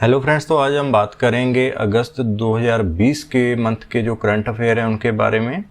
Hello friends, तो आज हम बात करेंगे अगस्त 2020 के मंथ के जो करंट अफेयर हैं उनके बारे में।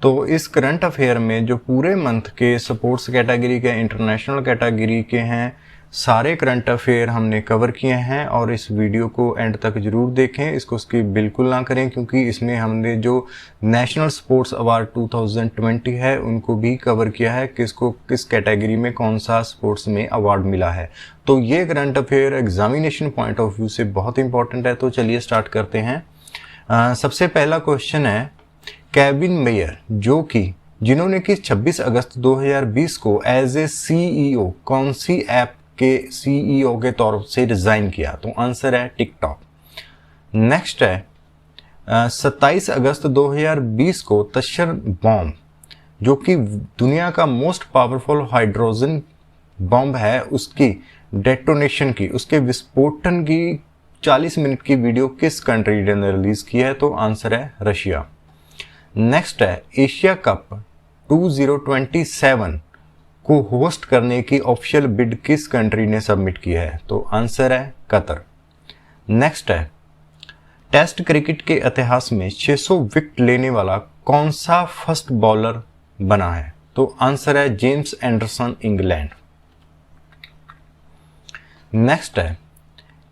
तो इस करंट अफेयर में जो पूरे मंथ के स्पोर्ट्स कैटेगरी के, इंटरनेशनल कैटेगरी के हैं, सारे करंट अफेयर हमने कवर किए हैं और इस वीडियो को एंड तक जरूर देखें। इसको स्किप बिल्कुल ना करें क्योंकि इसमें हमने जो नेशनल स्पोर्ट्स अवार्ड 2020 है उनको भी कवर किया है, किसको किस कैटेगरी में कौन सा स्पोर्ट्स में अवार्ड मिला है। तो ये current affair examination point of view से बहुत इंपॉर्टेंट है। तो चलिए स्टार्ट करते हैं। सबसे पहला क्वेश्चन है, केविन मेयर जिन्होंने कि 26 अगस्त 2020 को एज ए सीईओ कौन सी ऐप के सीईओ के तौर से रिजाइन किया? तो आंसर है टिकटॉक। नेक्स्ट है 27 अगस्त 2020 को तशर बॉम्ब, जो कि दुनिया का मोस्ट पावरफुल हाइड्रोजन बॉम्ब है, उसकी डेटोनेशन की, उसके विस्फोटन की 40 मिनट की वीडियो किस कंट्री ने रिलीज की है? तो आंसर है रशिया। नेक्स्ट है एशिया कप 2027 को होस्ट करने की ऑफिशियल बिड किस कंट्री ने सबमिट की है? तो आंसर है कतर। नेक्स्ट है टेस्ट क्रिकेट के इतिहास में 600 विकेट लेने वाला कौन सा फर्स्ट बॉलर बना है? तो आंसर है जेम्स एंडरसन, इंग्लैंड। नेक्स्ट है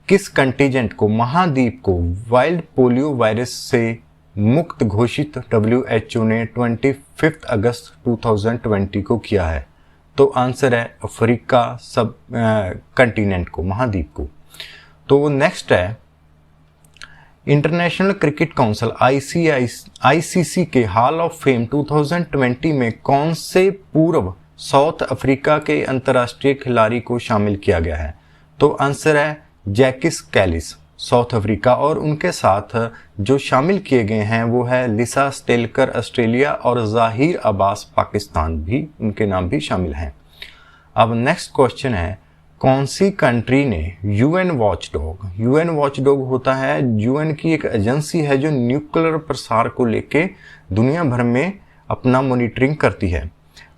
किस कंटीजेंट को महाद्वीप को वाइल्ड पोलियो वायरस से मुक्त घोषित WHO ने 25 अगस्त 2020 को किया है? तो आंसर है अफ्रीका सब कंटिनेंट को, महाद्वीप को। तो नेक्स्ट है इंटरनेशनल क्रिकेट काउंसिल ICC के हॉल ऑफ फेम 2020 में कौन से पूर्व साउथ अफ्रीका के अंतर्राष्ट्रीय खिलाड़ी को शामिल किया गया है? तो आंसर है जैकिस कैलिस, साउथ अफ्रीका। और उनके साथ जो शामिल किए गए हैं वो है लिसा स्टेलकर, ऑस्ट्रेलिया, और जाहिर अब्बास, पाकिस्तान, भी उनके नाम भी शामिल हैं। अब नेक्स्ट क्वेश्चन है, कौन सी कंट्री ने UN वॉचडॉग होता है UN की एक एजेंसी है जो न्यूक्लियर प्रसार को लेके दुनिया भर में अपना मॉनिटरिंग करती है।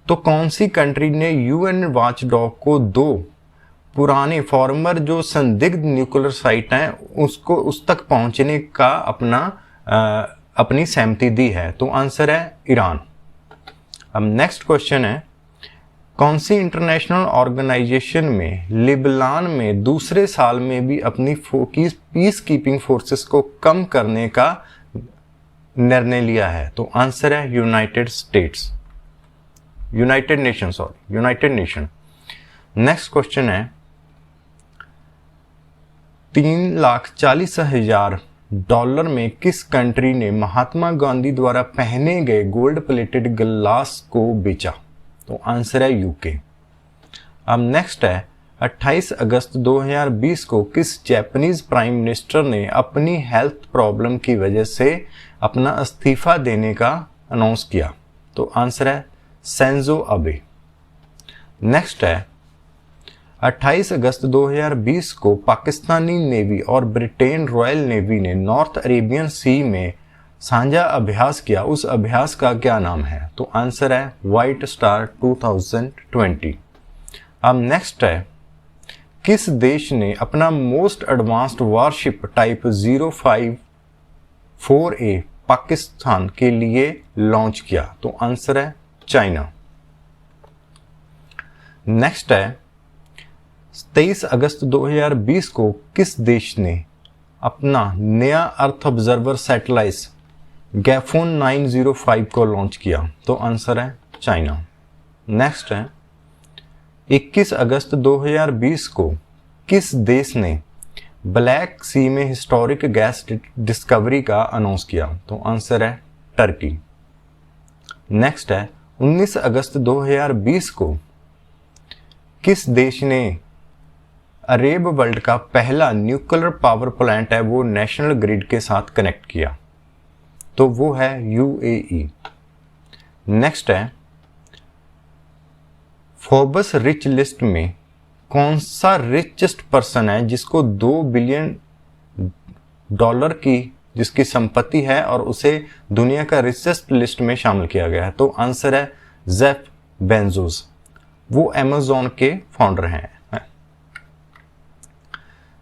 तो कौन सी कंट्री ने UN वॉचडॉग को दो पुराने फॉर्मर जो संदिग्ध न्यूक्लियर साइट हैं उसको उस तक पहुंचने का अपनी सहमति दी है? तो आंसर है ईरान। अब नेक्स्ट क्वेश्चन है, कौन सी इंटरनेशनल ऑर्गेनाइजेशन में लिबनान में दूसरे साल में भी अपनी पीस कीपिंग फोर्सेस को कम करने का निर्णय लिया है? तो आंसर है यूनाइटेड नेशन। नेक्स्ट क्वेश्चन है, $340,000 में किस कंट्री ने महात्मा गांधी द्वारा पहने गए गोल्ड प्लेटेड ग्लास को बेचा? तो आंसर है UK। अब नेक्स्ट है 28 अगस्त 2020 को किस जापानीज प्राइम मिनिस्टर ने अपनी हेल्थ प्रॉब्लम की वजह से अपना इस्तीफा देने का अनाउंस किया? तो आंसर है शिंजो अबे। नेक्स्ट है 28 अगस्त 2020 को पाकिस्तानी नेवी और ब्रिटेन रॉयल नेवी ने नॉर्थ अरेबियन सी में साझा अभ्यास किया, उस अभ्यास का क्या नाम है? तो आंसर है व्हाइट स्टार 2020। अब नेक्स्ट है किस देश ने अपना most advanced warship type 054A Pakistan के लिए लॉन्च किया? तो आंसर है चाइना। नेक्स्ट है 23 अगस्त 2020 को किस देश ने अपना नया अर्थ ऑब्जर्वर सैटेलाइट गैफोन 905 को लॉन्च किया? तो आंसर है चाइना। नेक्स्ट है 21 अगस्त 2020 को किस देश ने ब्लैक सी में हिस्टोरिक गैस डिस्कवरी का अनाउंस किया? तो आंसर है टर्की। नेक्स्ट है 19 अगस्त 2020 को किस देश ने अरेब वर्ल्ड का पहला न्यूक्लियर पावर प्लांट है वो नेशनल ग्रिड के साथ कनेक्ट किया? तो वो है UAE। नेक्स्ट है फोर्ब्स रिच लिस्ट में कौन सा रिचेस्ट पर्सन है जिसको $2 बिलियन की जिसकी संपत्ति है और उसे दुनिया का रिचेस्ट लिस्ट में शामिल किया गया है? तो आंसर है जेफ बेजोस, वो अमेज़न के फाउंडर हैं।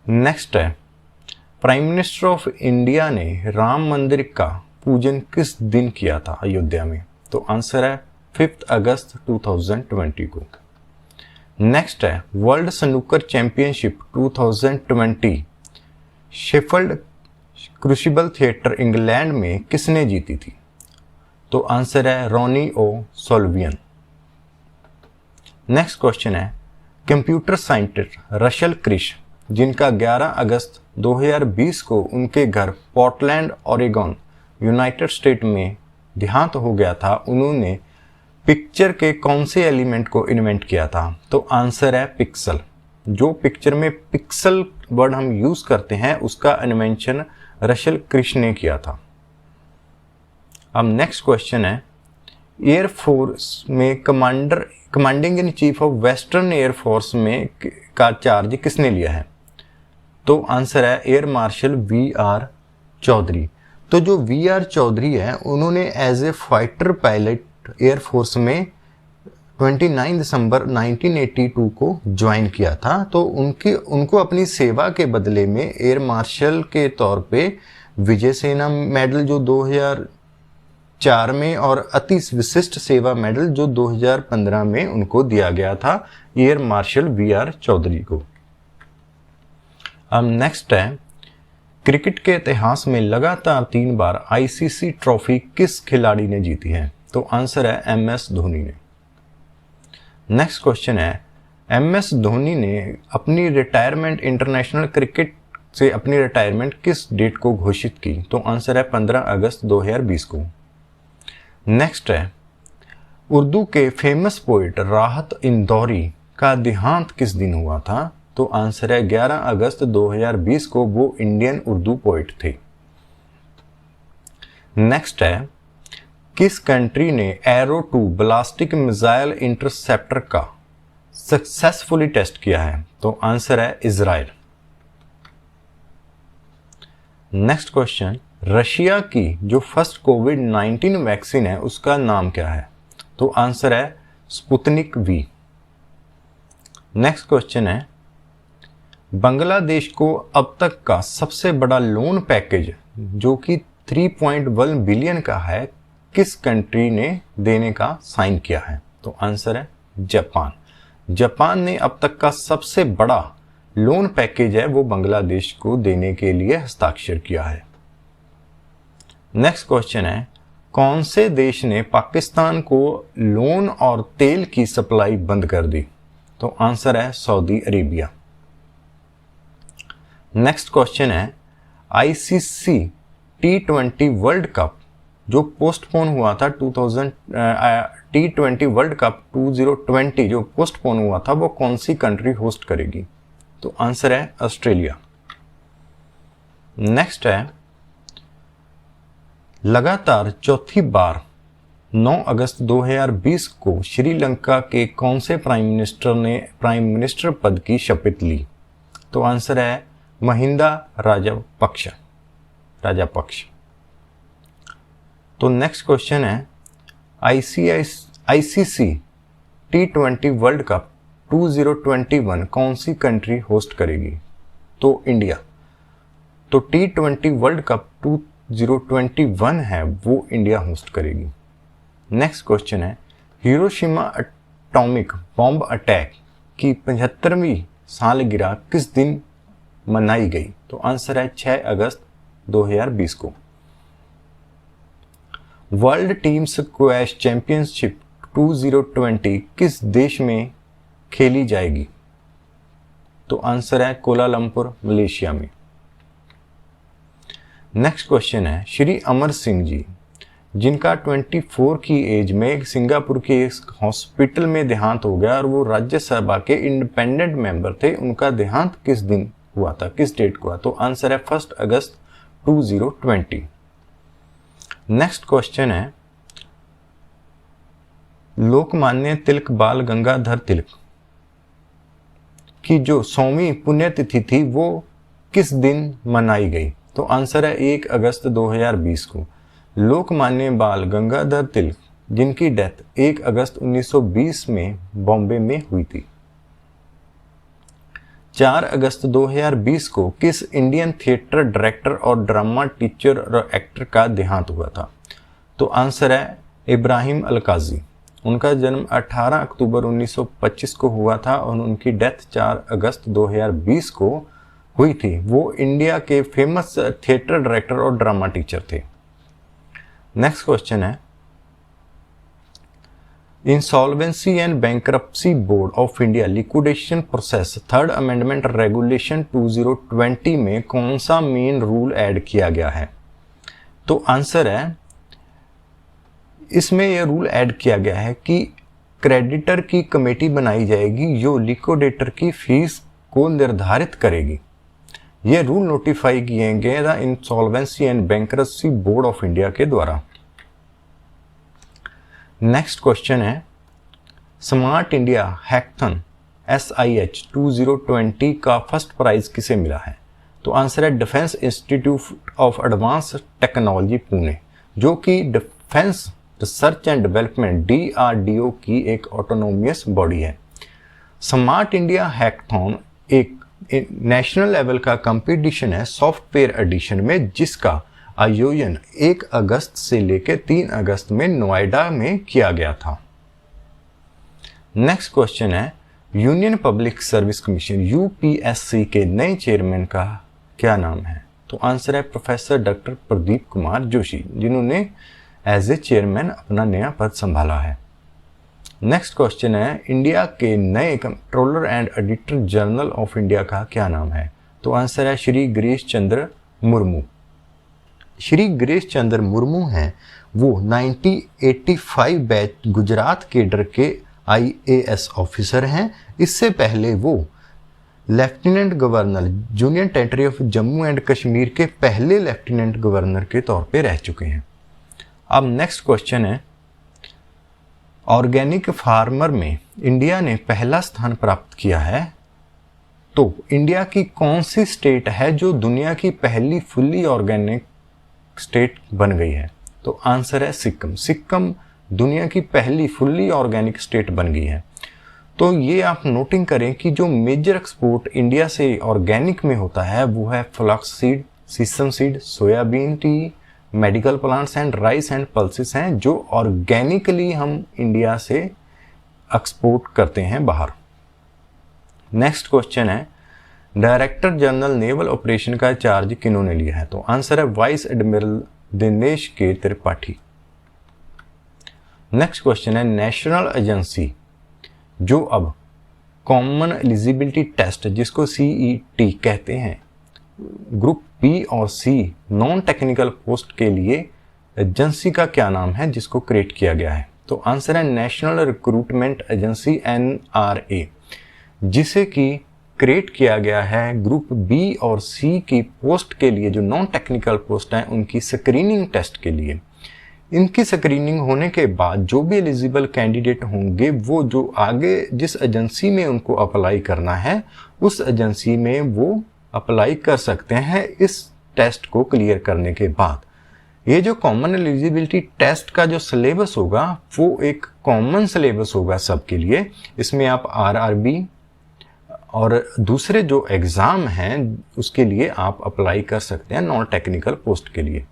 नेक्स्ट है प्राइम मिनिस्टर ऑफ इंडिया ने राम मंदिर का पूजन किस दिन किया था अयोध्या में? तो आंसर है 5 अगस्त 2020 को। नेक्स्ट है world snooker championship 2020 Sheffield crucible theatre England में किसने जीती थी? तो आंसर है रोनी ओ सोल्वियन। नेक्स्ट क्वेश्चन है कंप्यूटर साइंटिस्ट रशल क्रिश, जिनका 11 अगस्त 2020 को उनके घर पोर्टलैंड ओरेगन यूनाइटेड स्टेट में देहांत हो गया था, उन्होंने पिक्चर के कौन से एलिमेंट को इन्वेंट किया था? तो आंसर है पिक्सल। जो पिक्चर में पिक्सल वर्ड हम यूज करते हैं उसका इन्वेंशन रशल क्रिश ने किया था। अब नेक्स्ट क्वेश्चन है एयरफोर्स में commanding in chief of western air force में का चार्ज किसने लिया है? तो आंसर है एयर मार्शल वी.आर. चौधरी। तो जो वी.आर. चौधरी है उन्होंने as a fighter pilot air force में 29 दिसंबर 1982 को ज्वाइन किया था। तो उनको अपनी सेवा के बदले में एयर मार्शल के तौर पे विजय सेना मेडल जो 2004 में और अति विशिष्ट सेवा मेडल जो 2015 में उनको दिया गया था एयर मार्शल वी.आर. चौधरी को। अब नेक्स्ट है क्रिकेट के इतिहास में लगातार 3 बार आईसीसी ट्रॉफी किस खिलाड़ी ने जीती है? तो आंसर है एम.एस. धोनी ने। नेक्स्ट क्वेश्चन है एम.एस. धोनी ने अपनी रिटायरमेंट इंटरनेशनल क्रिकेट से अपनी रिटायरमेंट किस डेट को घोषित की? तो आंसर है 15 अगस्त 2020 को। नेक्स्ट है उर्दू के फेमस पोइट राहत इंदौरी का देहांत किस दिन हुआ था? तो आंसर है 11 अगस्त 2020 को, वो इंडियन उर्दू पोइट थे। नेक्स्ट है किस कंट्री ने एरो 2 बैलिस्टिक मिसाइल इंटरसेप्टर का सक्सेसफुली टेस्ट किया है? तो आंसर है इजराइल। नेक्स्ट क्वेश्चन रशिया की जो फर्स्ट कोविड-19 वैक्सीन है उसका नाम क्या है? तो आंसर है स्पुतनिक वी। नेक्स्ट क्वेश्चन है बांग्लादेश को अब तक का सबसे बड़ा लोन पैकेज जो कि 3.1 बिलियन का है किस कंट्री ने देने का साइन किया है? तो आंसर है जापान। जापान ने अब तक का सबसे बड़ा लोन पैकेज है वो बांग्लादेश को देने के लिए हस्ताक्षर किया है। नेक्स्ट क्वेश्चन है कौन से देश ने पाकिस्तान को लोन और तेल की सप्लाई बंद कर दी? तो आंसर है सऊदी अरेबिया। नेक्स्ट क्वेश्चन है आईसीसी T20 वर्ल्ड कप जो पोस्टपोन हुआ था T20 वर्ल्ड कप 2020 जो पोस्टपोन हुआ था वो कौन सी कंट्री होस्ट करेगी? तो आंसर है ऑस्ट्रेलिया। नेक्स्ट है लगातार चौथी बार 9 अगस्त 2020 को श्रीलंका के कौन से प्राइम मिनिस्टर पद की शपथ ली? तो आंसर है महिंदा राजपक्ष। तो नेक्स्ट क्वेश्चन है आईसीसी T20 वर्ल्ड कप 2021 कौन सी कंट्री होस्ट करेगी? तो इंडिया। तो T20 वर्ल्ड कप 2021 है वो इंडिया होस्ट करेगी। नेक्स्ट क्वेश्चन है हिरोशिमा एटॉमिक बॉम्ब अटैक की 75वीं सालगिरह किस दिन मनाई गई? तो आंसर है 6 अगस्त 2020 को। वर्ल्ड टीम स्क्वैश चैंपियनशिप 2020 किस देश में खेली जाएगी? तो आंसर है कोलालंपुर मलेशिया में। नेक्स्ट क्वेश्चन है श्री अमर सिंह जी जिनका 24 की एज में सिंगापुर के एक हॉस्पिटल में देहांत हो गया और वो राज्यसभा के इंडिपेंडेंट मेंबर थे, उनका देहांत किस दिन हुआ था, किस डेट को हुआ? तो आंसर है 1 अगस्त 2020। नेक्स्ट क्वेश्चन है लोकमान्य तिलक बाल गंगाधर तिलक की जो 100वीं पुण्यतिथि थी वो किस दिन मनाई गई? तो आंसर है 1 अगस्त 2020 को। लोकमान्य बाल गंगाधर तिलक जिनकी डेथ 1 अगस्त 1920 में बॉम्बे में हुई थी। 4 अगस्त 2020 को किस इंडियन थिएटर डायरेक्टर और ड्रामा टीचर और एक्टर का देहांत हुआ था? तो आंसर है इब्राहिम अलकाजी। उनका जन्म 18 अक्टूबर 1925 को हुआ था और उनकी डेथ 4 अगस्त 2020 को हुई थी। वो इंडिया के फेमस थिएटर डायरेक्टर और ड्रामा टीचर थे। नेक्स्ट क्वेश्चन है, insolvency and bankruptcy board of India liquidation process third amendment regulation 2020 में कौन सा मेन रूल ऐड किया गया है? तो आंसर है, इसमें यह रूल ऐड किया गया है कि क्रेडिटर की कमेटी बनाई जाएगी जो लिक्विडेटर की फीस को निर्धारित करेगी। ये रूल नोटिफाई किए गए the insolvency and bankruptcy board of India के द्वारा। नेक्स्ट क्वेश्चन है, स्मार्ट इंडिया हैकथन SIH 2020 का फर्स्ट प्राइज किसे मिला है? तो आंसर है defence institute of advance technology Pune, जो कि defence research and development DRDO की एक ऑटोनोमियस बॉडी है। स्मार्ट इंडिया हैकथॉन एक नेशनल लेवल का कंपटीशन है सॉफ्टवेयर एडिशन में, जिसका आयोजन 1 अगस्त से लेकर 3 अगस्त में नोएडा में किया गया था। नेक्स्ट क्वेश्चन है, union public service commission UPSC के नए चेयरमैन का क्या नाम है? तो आंसर है प्रोफेसर डॉक्टर प्रदीप कुमार जोशी, जिन्होंने एज ए चेयरमैन अपना नया पद संभाला है। नेक्स्ट क्वेश्चन है, इंडिया के नए controller and auditor general of India का क्या नाम है? तो आंसर है श्री गिरीश चंद्र मुर्मू। श्री गिरीश चंद्र मुर्मू हैं वो 1985 बैच गुजरात केडर के IAS ऑफिसर हैं। इससे पहले वो lieutenant governor union territory of Jammu and Kashmir के पहले लेफ्टिनेंट गवर्नर के तौर पे रह चुके हैं। अब नेक्स्ट क्वेश्चन है, ऑर्गेनिक फार्मर में इंडिया ने पहला स्थान प्राप्त किया है, तो इंडिया की कौन सी स्टेट है जो दुनिया की पहली फुल्ली ऑर्गेनिक स्टेट बन गई है? तो आंसर है सिक्किम। सिक्किम दुनिया की पहली फुल्ली ऑर्गेनिक स्टेट बन गई है। तो ये आप नोटिंग करें कि जो मेजर एक्सपोर्ट इंडिया से ऑर्गेनिक में होता है वो है flax seed, sesame seed, soybean, T, medical plants and rice and pulses हैं, जो ऑर्गेनिकली हम इंडिया से एक्सपोर्ट करते हैं बाहर। नेक्स्ट क्वेश्चन है, डायरेक्टर जनरल नेवल ऑपरेशन का चार्ज किन्होंने लिया है? तो आंसर है वाइस एडमिरल दिनेश के त्रिपाठी। नेक्स्ट क्वेश्चन है, नेशनल एजेंसी जो अब कॉमन एलिजिबिलिटी टेस्ट जिसको CET कहते हैं, ग्रुप B और C नॉन टेक्निकल पोस्ट के लिए एजेंसी का क्या नाम है जिसको क्रिएट किया गया है? तो आंसर है नेशनल रिक्रूटमेंट एजेंसी NRA, जिसे कि क्रिएट किया गया है ग्रुप B और C की पोस्ट के लिए, जो नॉन टेक्निकल पोस्ट हैं उनकी स्क्रीनिंग टेस्ट के लिए। इनकी स्क्रीनिंग होने के बाद जो भी एलिजिबल कैंडिडेट होंगे वो जो आगे जिस एजेंसी में उनको अप्लाई करना है उस एजेंसी में वो अप्लाई कर सकते हैं इस टेस्ट को क्लियर करने के बाद। ये जो कॉमन एलिजिबिलिटी टेस्ट का जो सिलेबस होगा वो एक कॉमन सिलेबस होगा सबके लिए। इसमें आप RRB और दूसरे जो एग्ज़ाम हैं उसके लिए आप अप्लाई कर सकते हैं नॉन टेक्निकल पोस्ट के लिए।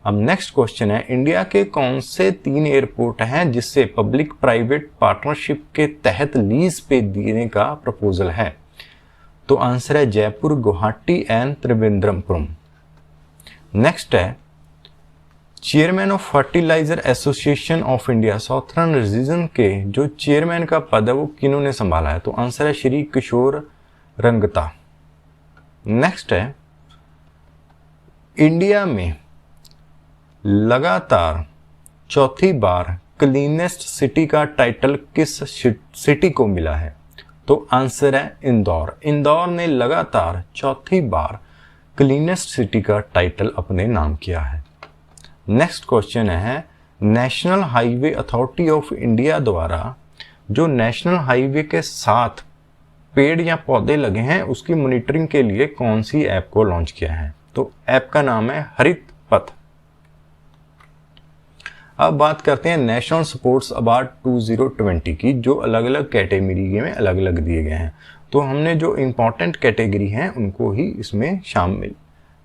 अब नेक्स्ट क्वेश्चन है, इंडिया के कौन से 3 एयरपोर्ट हैं जिससे पब्लिक प्राइवेट पार्टनरशिप के तहत लीज पे देने का प्रपोजल है? तो आंसर है जयपुर, गुवाहाटी एंड त्रिवेंद्रपुरम। नेक्स्ट है, chairman of fertiliser association of India southern region के जो चेयरमैन का पद है वो किन्होंने संभाला है? तो आंसर है श्री किशोर रंगता। नेक्स्ट है, इंडिया में लगातार चौथी बार क्लीनेस्ट सिटी का टाइटल किस सिटी को मिला है? तो आंसर है इंदौर। इंदौर ने लगातार चौथी बार क्लीनेस्ट सिटी का टाइटल अपने नाम किया है। नेक्स्ट क्वेश्चन है, national highway authority of India द्वारा जो नेशनल हाईवे के साथ पेड़ या पौधे लगे हैं उसकी मॉनिटरिंग के लिए कौन सी ऐप को लॉन्च किया है? तो ऐप का नाम है हरित पथ। अब बात करते हैं नेशनल स्पोर्ट्स अवार्ड 2020 की, जो अलग अलग कैटेगरी में अलग अलग दिए गए हैं। तो हमने जो इम्पोर्टेंट कैटेगरी हैं उनको ही इसमें शामिल,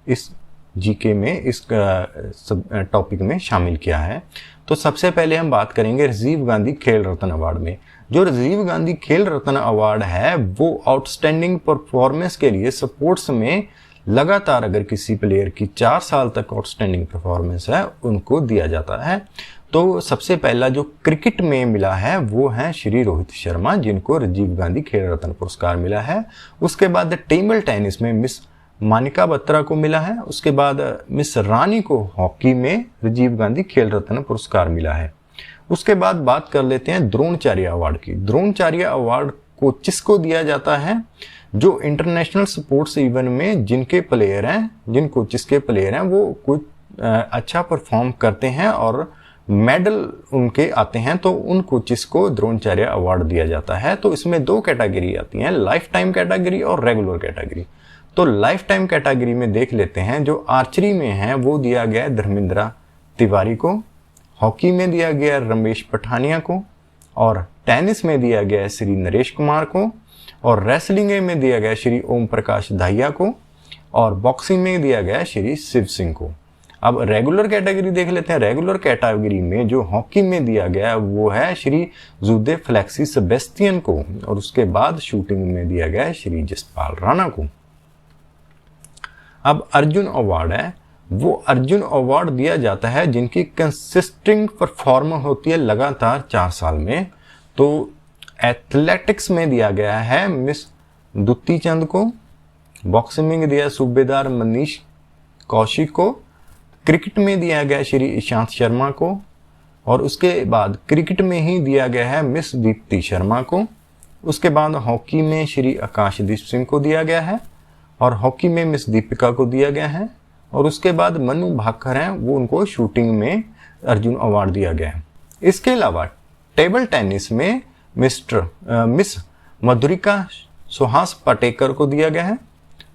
इस जीके में, इस टॉपिक में शामिल किया है। तो सबसे पहले हम बात करेंगे राजीव गांधी खेल रत्न अवार्ड में। जो राजीव गांधी खेल रत्न अवार्ड है वो आउटस्टैंडिंग परफॉर्मेंस के लिए स्पोर्ट्स में लगातार अगर किसी प्लेयर की 4 साल तक आउटस्टैंडिंग परफॉर्मेंस है उनको दिया जाता है। तो सबसे पहला जो क्रिकेट में मिला है वो है श्री रोहित शर्मा, जिनको राजीव गांधी खेल रत्न पुरस्कार मिला है। उसके बाद टेबल टेनिस में मिस मानिका बत्रा को मिला है। उसके बाद मिस रानी को हॉकी में राजीव गांधी खेल रत्न पुरस्कार मिला है। उसके बाद बात कर लेते हैं द्रोणाचार्य अवार्ड की। द्रोणाचार्य अवार्ड को किसको दिया जाता है? जो इंटरनेशनल स्पोर्ट्स इवेंट में जिनके प्लेयर हैं, जिन कोचेस के प्लेयर हैं वो कुछ अच्छा परफॉर्म करते हैं और मेडल उनके आते हैं, तो उन कोचेस को द्रोणाचार्य अवार्ड दिया जाता है। तो इसमें 2 कैटेगरी आती हैं, लाइफ टाइम कैटेगरी और रेगुलर कैटेगरी। तो लाइफ टाइम कैटेगरी में देख लेते हैं, जो आर्चरी में है वो दिया गया है धर्मेंद्र तिवारी को, हॉकी में दिया गया रमेश पठानिया को, और टेनिस में दिया गया है श्री नरेश कुमार को, और रेसलिंग में दिया गया श्री ओम प्रकाश दाहिया को, और बॉक्सिंग में दिया गया श्री शिव सिंह को। अब रेगुलर कैटेगरी देख लेते हैं। रेगुलर कैटेगरी में जो हॉकी में दिया गया वो है श्री जुदे फ्लेक्सी सेबेस्टियन को, और उसके बाद शूटिंग में दिया गया है श्री जसपाल राणा को। अब अर्जुन अवार्ड है, वो अर्जुन अवार्ड दिया जाता है जिनकी कंसिस्टिंग परफॉर्मेंस होती है लगातार 4 साल में। तो एथलेटिक्स में दिया गया है मिस दुती चंद को, बॉक्सिंग में दिया सूबेदार मनीष कौशिक को, क्रिकेट में दिया गया श्री ईशांत शर्मा को, और उसके बाद क्रिकेट में ही दिया गया है मिस दीप्ति शर्मा को। उसके बाद हॉकी में श्री आकाशदीप सिंह को दिया गया है, और हॉकी में मिस दीपिका को दिया गया है, और उसके बाद मनु भाकर हैं वो उनको शूटिंग में अर्जुन अवार्ड दिया गया है। इसके अलावा टेबल टेनिस में मिस मधुरिका सुहास पाटेकर को दिया गया है,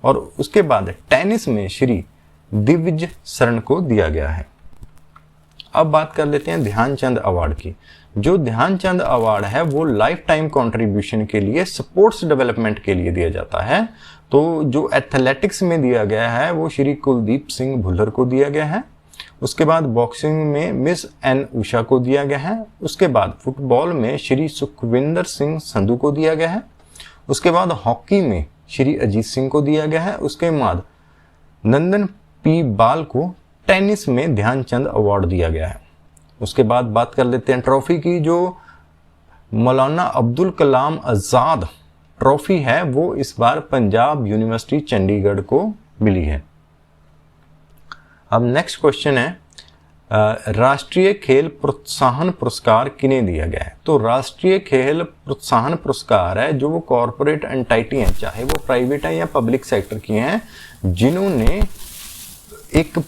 और उसके बाद टेनिस में श्री दिव्य शरण को दिया गया है। अब बात कर लेते हैं ध्यानचंद अवार्ड की। जो ध्यानचंद अवार्ड है वो लाइफ टाइम कंट्रीब्यूशन के लिए, स्पोर्ट्स डेवलपमेंट के लिए दिया जाता है। तो जो एथलेटिक्स में दिया गया है वो श्री कुलदीप सिंह भुल्लर को दिया गया है। उसके बाद बॉक्सिंग में मिस एन उषा को दिया गया है। उसके बाद फुटबॉल में श्री सुखविंदर सिंह संधू को दिया गया है। उसके बाद हॉकी में श्री अजीत सिंह को दिया गया है। उसके बाद नंदन पी बाल को टेनिस में ध्यानचंद अवार्ड दिया गया है। उसके बाद बात कर लेते हैं ट्रॉफी की। जो मौलाना अब्दुल कलाम आज़ाद ट्रॉफी है वो इस बार पंजाब यूनिवर्सिटी चंडीगढ़ को मिली है। अब नेक्स्ट क्वेश्चन है, राष्ट्रीय खेल प्रोत्साहन पुरस्कार किन्हें दिया गया है? तो राष्ट्रीय खेल प्रोत्साहन पुरस्कार है जो वो कॉरपोरेट एंटिटी हैं, चाहे वो प्राइवेट है या पब्लिक सेक्टर की हैं, जिन्होंने एक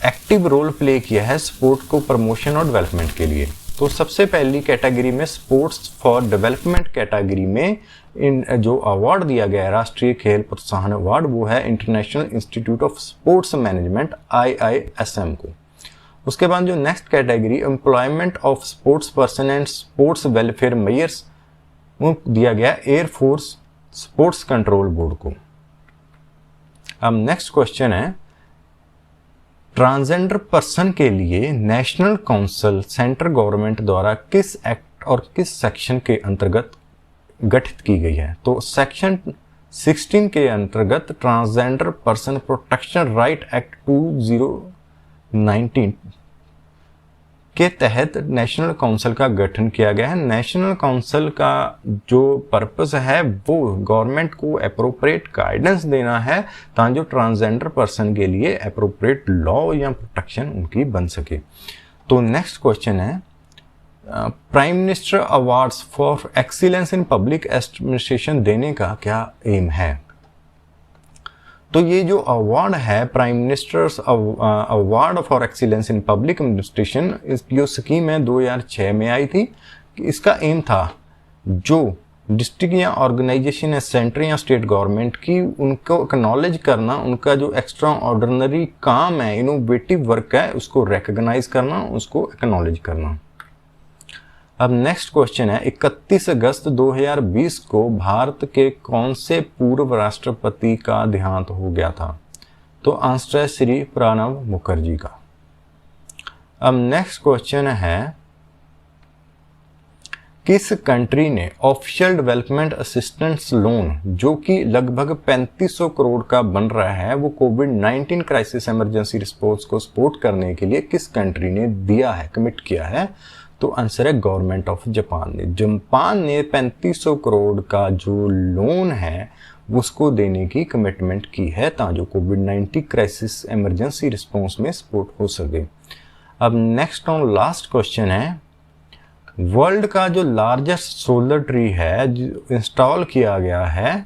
एक्टिव रोल प्ले किया है स्पोर्ट को प्रमोशन और डेवलपमेंट के लिए। तो सबसे पहली कैटेगरी में स्पोर्ट्स फॉर डेवलपमेंट कैटेगरी में जो अवार्ड दिया गया है राष्ट्रीय खेल प्रोत्साहन अवार्ड, वो है international institute of sports management IISM को। उसके बाद जो next category employment of sports person and sports welfare measures वो दिया गया एयरफोर्स स्पोर्ट्स कंट्रोल बोर्ड को। अब नेक्स्ट क्वेश्चन है, ट्रांसजेंडर पर्सन के लिए नेशनल काउंसिल सेंट्रल गवर्नमेंट द्वारा किस एक्ट और किस सेक्शन के अंतर्गत गठित की गई है? तो सेक्शन 16 के अंतर्गत transgender person protection right act 2019 के तहत नेशनल काउंसिल का गठन किया गया है। नेशनल काउंसिल का जो पर्पस है वो गवर्नमेंट को अप्रोप्रिएट गाइडेंस देना है ताकि जो ट्रांसजेंडर पर्सन के लिए अप्रोप्रिएट लॉ या प्रोटेक्शन उनकी बन सके। तो नेक्स्ट क्वेश्चन है, prime minister awards for excellence in public administration देने का क्या एम है? तो ये जो अवार्ड है prime ministers award for excellence in public administration, जो स्कीम है 2006 में आई थी। इसका एम था जो डिस्ट्रिक्ट या ऑर्गेनाइजेशन या सेंटर या स्टेट गवर्नमेंट की उनको एक्नॉलेज करना, उनका जो एक्स्ट्रा ऑर्डिनरी काम है, इनोवेटिव वर्क है, उसको रिकॉग्नाइज करना, उसको एक्नॉलेज करना। अब नेक्स्ट क्वेश्चन है 31 अगस्त 2020 को भारत के कौन से पूर्व राष्ट्रपति का देहांत हो गया था? तो आंसर है श्री प्रणब मुखर्जी का। अब नेक्स्ट क्वेश्चन है किस कंट्री ने ऑफिशियल डेवलपमेंट असिस्टेंस लोन जो कि लगभग 3500 करोड़ का बन रहा है वो कोविड-19 क्राइसिस इमरजेंसी रिस्पॉन्स को सपोर्ट करने के लिए किस कंट्री ने दिया है, कमिट किया है? तो आंसर है गवर्नमेंट ऑफ जापान ने। जापान ने 3500 करोड़ का जो लोन है उसको देने की कमिटमेंट की है ताकि कोविड-19 क्राइसिस इमरजेंसी रिस्पॉन्स में सपोर्ट हो सके। अब नेक्स्ट और लास्ट क्वेश्चन है वर्ल्ड का जो लार्जेस्ट सोलर ट्री है जो इंस्टॉल किया गया है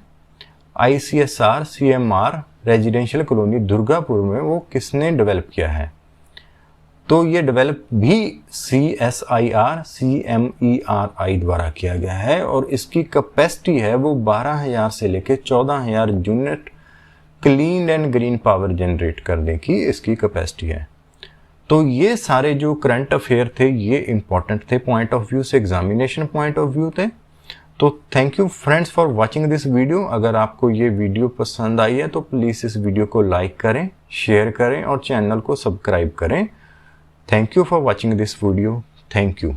ICSR CMR residential colony Durgapur में, वो किसने डेवलप किया है? तो ये डेवलप भी CSIR CMERI द्वारा किया गया है और इसकी कैपेसिटी है वो 12,000 से लेकर 14,000 unit clean and green power generate करने की इसकी कैपेसिटी है। तो ये सारे जो करंट अफेयर थे ये इंपॉर्टेंट थे पॉइंट ऑफ व्यू से, एग्जामिनेशन पॉइंट ऑफ व्यू थे। तो thank you friends for watching this video. अगर आपको ये वीडियो पसंद आई है तो प्लीज़ इस वीडियो को लाइक करें, शेयर करें और चैनल को सब्सक्राइब करें। Thank you for watching this video. Thank you.